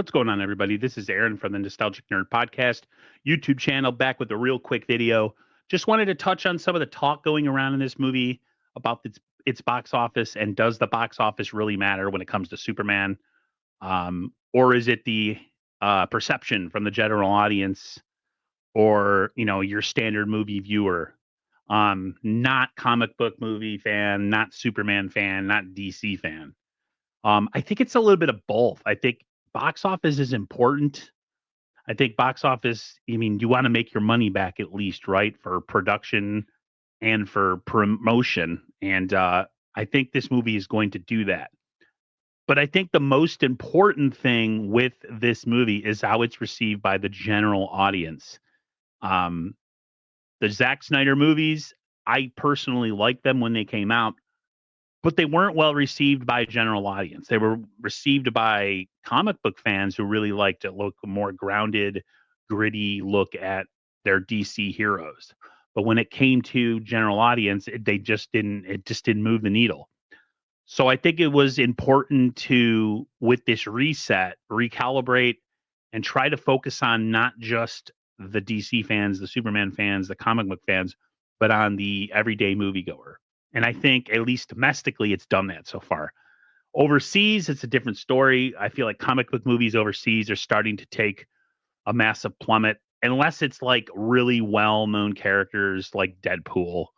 What's going on, everybody? This is Aaron from the Nostalgic Nerd Podcast YouTube channel, back with a real quick video. Just wanted to touch on some of the talk going around in this movie about its box office, and does the box office really matter when it comes to Superman? Or is it the perception from the general audience, or your standard movie viewer? Not comic book movie fan, not Superman fan, not DC fan. I think it's a little bit of both. I think box office is important. I think box office, you want to make your money back at least, right? For production and for promotion. And I think this movie is going to do that. But I think the most important thing with this movie is how it's received by the general audience. Um, the Zack Snyder movies, I personally liked them when they came out, but they weren't well received by a general audience. They were received by comic book fans who really liked to look more grounded, gritty look at their DC heroes. But when it came to general audience, it just didn't move the needle. So I think it was important to, with this reset, recalibrate and try to focus on not just the DC fans, the Superman fans, the comic book fans, but on the everyday moviegoer. And I think, at least domestically, it's done that so far. Overseas, it's a different story. I feel like comic book movies overseas are starting to take a massive plummet, unless it's like really well-known characters like Deadpool,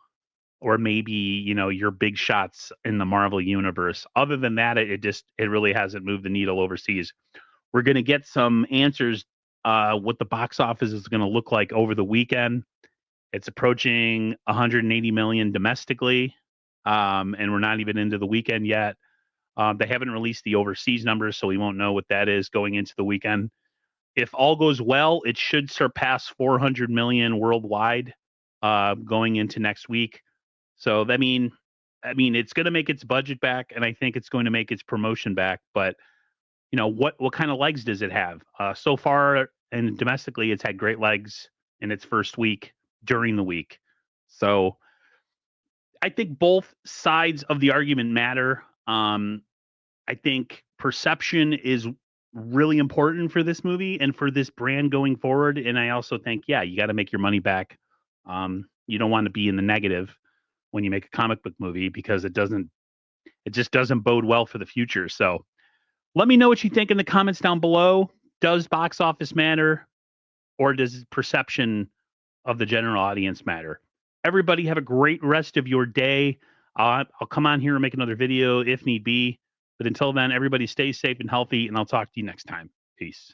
or maybe, your big shots in the Marvel universe. Other than that, it really hasn't moved the needle overseas. We're going to get some answers, what the box office is going to look like over the weekend. It's approaching 180 million domestically, and we're not even into the weekend yet. They haven't released the overseas numbers, so we won't know what that is going into the weekend. If all goes well, it should surpass 400 million worldwide going into next week. So it's going to make its budget back, and I think it's going to make its promotion back. But what kind of legs does it have? So far, and domestically, it's had great legs in its first week, during the week. So I think both sides of the argument matter. I think perception is really important for this movie and for this brand going forward. And I also think, yeah, you got to make your money back. You don't want to be in the negative when you make a comic book movie, because it just doesn't bode well for the future. So let me know what you think in the comments down below. Does box office matter, or does perception of the general audience matter? Everybody have a great rest of your day. I'll come on here and make another video if need be. But until then, everybody stay safe and healthy, and I'll talk to you next time. Peace.